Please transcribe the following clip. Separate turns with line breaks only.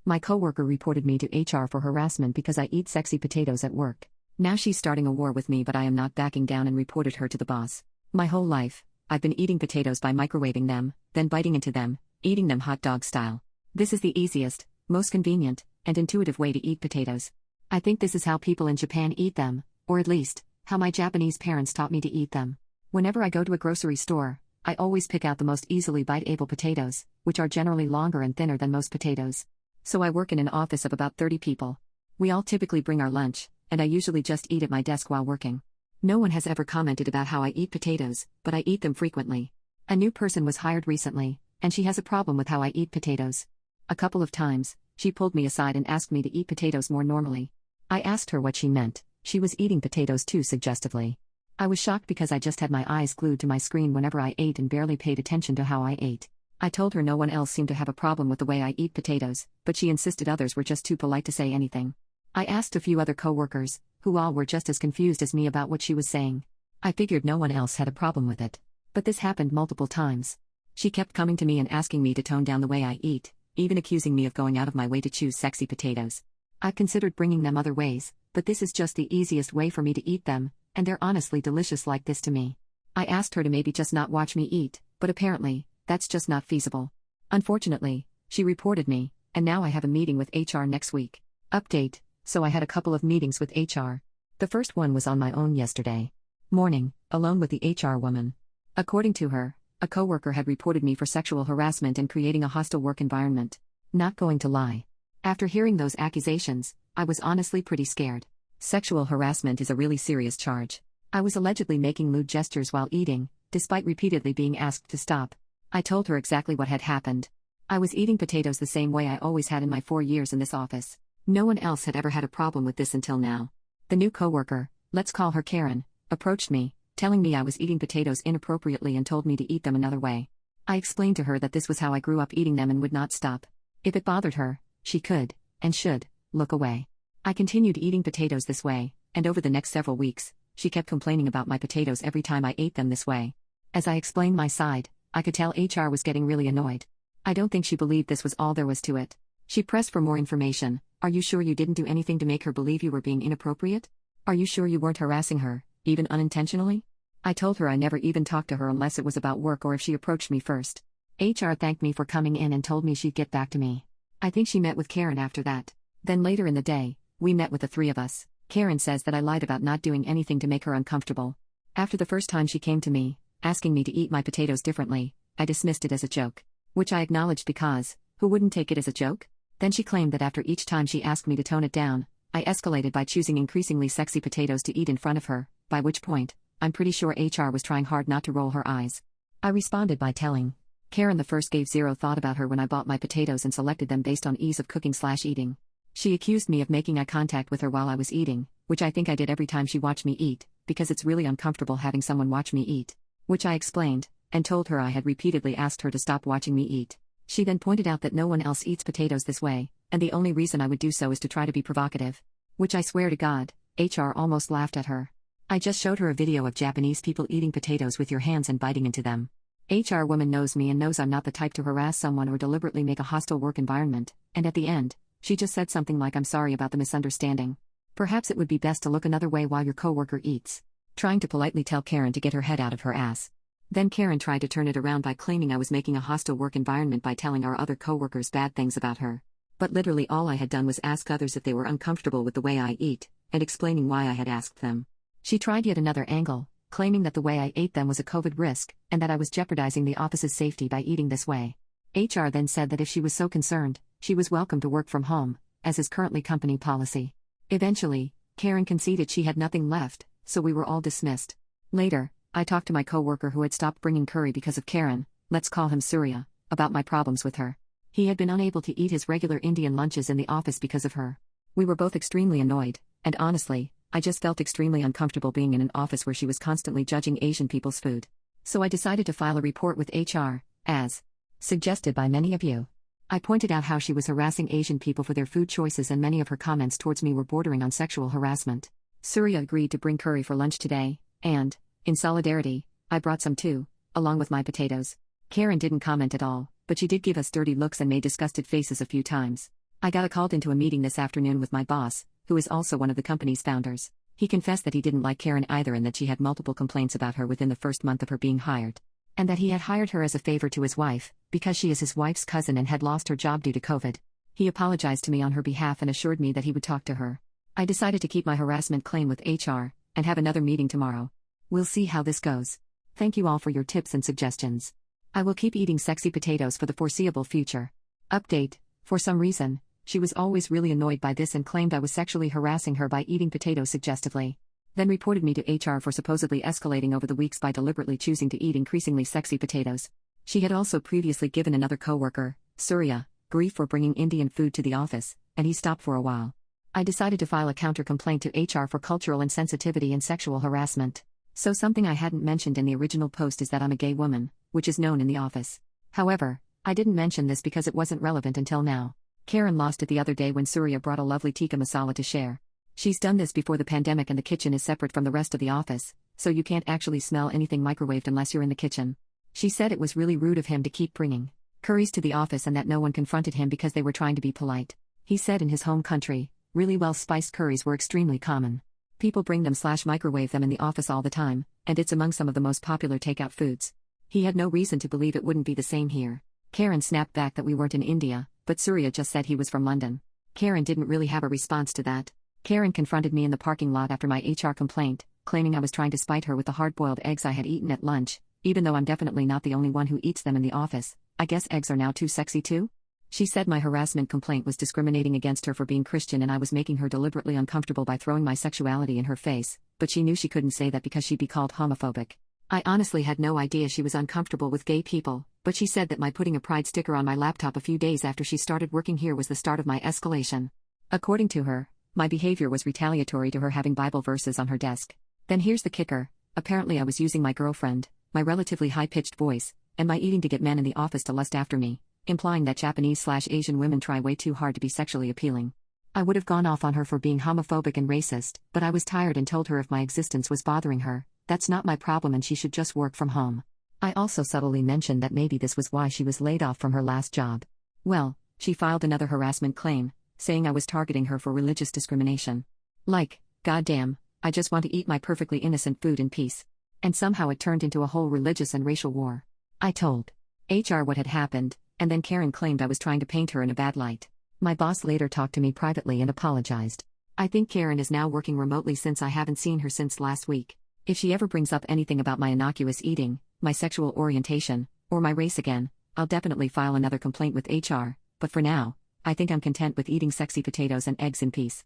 My coworker reported me to HR for harassment because I eat sexy potatoes at work. Now she's starting a war with me, but I am not backing down and reported her to the boss. My whole life, I've been eating potatoes by microwaving them, then biting into them, eating them hot dog style. This is the easiest, most convenient, and intuitive way to eat potatoes. I think this is how people in Japan eat them, or at least, how my Japanese parents taught me to eat them. Whenever I go to a grocery store, I always pick out the most easily bite-able potatoes, which are generally longer and thinner than most potatoes. So I work in an office of about 30 people. We all typically bring our lunch, and I usually just eat at my desk while working. No one has ever commented about how I eat potatoes, but I eat them frequently. A new person was hired recently, and she has a problem with how I eat potatoes. A couple of times, she pulled me aside and asked me to eat potatoes more normally. I asked her what she meant. She was eating potatoes too suggestively. I was shocked because I just had my eyes glued to my screen whenever I ate and barely paid attention to how I ate. I told her no one else seemed to have a problem with the way I eat potatoes, but she insisted others were just too polite to say anything. I asked a few other coworkers, who all were just as confused as me about what she was saying. I figured no one else had a problem with it. But this happened multiple times. She kept coming to me and asking me to tone down the way I eat, even accusing me of going out of my way to choose sexy potatoes. I've considered bringing them other ways, but this is just the easiest way for me to eat them, and they're honestly delicious like this to me. I asked her to maybe just not watch me eat, but apparently, that's just not feasible. Unfortunately, she reported me, and now I have a meeting with HR next week. Update: so I had a couple of meetings with HR. The first one was on my own yesterday morning, alone with the HR woman. According to her, a coworker had reported me for sexual harassment and creating a hostile work environment. Not going to lie. After hearing those accusations, I was honestly pretty scared. Sexual harassment is a really serious charge. I was allegedly making lewd gestures while eating, despite repeatedly being asked to stop. I told her exactly what had happened. I was eating potatoes the same way I always had in my 4 years in this office. No one else had ever had a problem with this until now. The new coworker, let's call her Karen, approached me, telling me I was eating potatoes inappropriately and told me to eat them another way. I explained to her that this was how I grew up eating them and would not stop. If it bothered her, she could, and should, look away. I continued eating potatoes this way, and over the next several weeks, she kept complaining about my potatoes every time I ate them this way. As I explained my side, I could tell HR was getting really annoyed. I don't think she believed this was all there was to it. She pressed for more information. Are you sure you didn't do anything to make her believe you were being inappropriate? Are you sure you weren't harassing her, even unintentionally? I told her I never even talked to her unless it was about work or if she approached me first. HR thanked me for coming in and told me she'd get back to me. I think she met with Karen after that. Then later in the day, we met with the three of us. Karen says that I lied about not doing anything to make her uncomfortable. After the first time she came to me, asking me to eat my potatoes differently, I dismissed it as a joke. Which I acknowledged because, who wouldn't take it as a joke? Then she claimed that after each time she asked me to tone it down, I escalated by choosing increasingly sexy potatoes to eat in front of her, by which point, I'm pretty sure HR was trying hard not to roll her eyes. I responded by telling Karen the first gave zero thought about her when I bought my potatoes and selected them based on ease of cooking/eating. She accused me of making eye contact with her while I was eating, which I think I did every time she watched me eat, because it's really uncomfortable having someone watch me eat. Which I explained, and told her I had repeatedly asked her to stop watching me eat. She then pointed out that no one else eats potatoes this way, and the only reason I would do so is to try to be provocative. Which I swear to God, HR almost laughed at her. I just showed her a video of Japanese people eating potatoes with your hands and biting into them. HR woman knows me and knows I'm not the type to harass someone or deliberately make a hostile work environment, and at the end, she just said something like I'm sorry about the misunderstanding. Perhaps it would be best to look another way while your coworker eats. Trying to politely tell Karen to get her head out of her ass. Then Karen tried to turn it around by claiming I was making a hostile work environment by telling our other coworkers bad things about her. But literally all I had done was ask others if they were uncomfortable with the way I eat, and explaining why I had asked them. She tried yet another angle, claiming that the way I ate them was a COVID risk, and that I was jeopardizing the office's safety by eating this way. HR then said that if she was so concerned, she was welcome to work from home, as is currently company policy. Eventually, Karen conceded she had nothing left, so we were all dismissed. Later, I talked to my coworker who had stopped bringing curry because of Karen, let's call him Surya, about my problems with her. He had been unable to eat his regular Indian lunches in the office because of her. We were both extremely annoyed, and honestly, I just felt extremely uncomfortable being in an office where she was constantly judging Asian people's food. So I decided to file a report with HR, as suggested by many of you. I pointed out how she was harassing Asian people for their food choices and many of her comments towards me were bordering on sexual harassment. Surya agreed to bring curry for lunch today, and, in solidarity, I brought some too, along with my potatoes. Karen didn't comment at all, but she did give us dirty looks and made disgusted faces a few times. I got called into a meeting this afternoon with my boss, who is also one of the company's founders. He confessed that he didn't like Karen either and that she had multiple complaints about her within the first month of her being hired. And that he had hired her as a favor to his wife, because she is his wife's cousin and had lost her job due to COVID. He apologized to me on her behalf and assured me that he would talk to her. I decided to keep my harassment claim with HR, and have another meeting tomorrow. We'll see how this goes. Thank you all for your tips and suggestions. I will keep eating sexy potatoes for the foreseeable future. Update: for some reason, she was always really annoyed by this and claimed I was sexually harassing her by eating potatoes suggestively. Then reported me to HR for supposedly escalating over the weeks by deliberately choosing to eat increasingly sexy potatoes. She had also previously given another coworker, Surya, grief for bringing Indian food to the office, and he stopped for a while. I decided to file a counter-complaint to HR for cultural insensitivity and sexual harassment. So something I hadn't mentioned in the original post is that I'm a gay woman, which is known in the office. However, I didn't mention this because it wasn't relevant until now. Karen lost it the other day when Surya brought a lovely tikka masala to share. She's done this before the pandemic and the kitchen is separate from the rest of the office, so you can't actually smell anything microwaved unless you're in the kitchen. She said it was really rude of him to keep bringing curries to the office and that no one confronted him because they were trying to be polite. He said in his home country, really well-spiced curries were extremely common. People bring them/microwave them in the office all the time, and it's among some of the most popular takeout foods. He had no reason to believe it wouldn't be the same here. Karen snapped back that we weren't in India, but Surya just said he was from London. Karen didn't really have a response to that. Karen confronted me in the parking lot after my HR complaint, claiming I was trying to spite her with the hard-boiled eggs I had eaten at lunch, even though I'm definitely not the only one who eats them in the office. I guess eggs are now too sexy too? She said my harassment complaint was discriminating against her for being Christian and I was making her deliberately uncomfortable by throwing my sexuality in her face, but she knew she couldn't say that because she'd be called homophobic. I honestly had no idea she was uncomfortable with gay people, but she said that my putting a pride sticker on my laptop a few days after she started working here was the start of my escalation. According to her, my behavior was retaliatory to her having Bible verses on her desk. Then here's the kicker: apparently I was using my girlfriend, my relatively high-pitched voice, and my eating to get men in the office to lust after me, implying that Japanese/Asian women try way too hard to be sexually appealing. I would have gone off on her for being homophobic and racist, but I was tired and told her if my existence was bothering her, that's not my problem and she should just work from home. I also subtly mentioned that maybe this was why she was laid off from her last job. Well, she filed another harassment claim, saying I was targeting her for religious discrimination. Like, goddamn, I just want to eat my perfectly innocent food in peace. And somehow it turned into a whole religious and racial war. I told HR what had happened, and then Karen claimed I was trying to paint her in a bad light. My boss later talked to me privately and apologized. I think Karen is now working remotely since I haven't seen her since last week. If she ever brings up anything about my innocuous eating, my sexual orientation, or my race again, I'll definitely file another complaint with HR, but for now, I think I'm content with eating sexy potatoes and eggs in peace.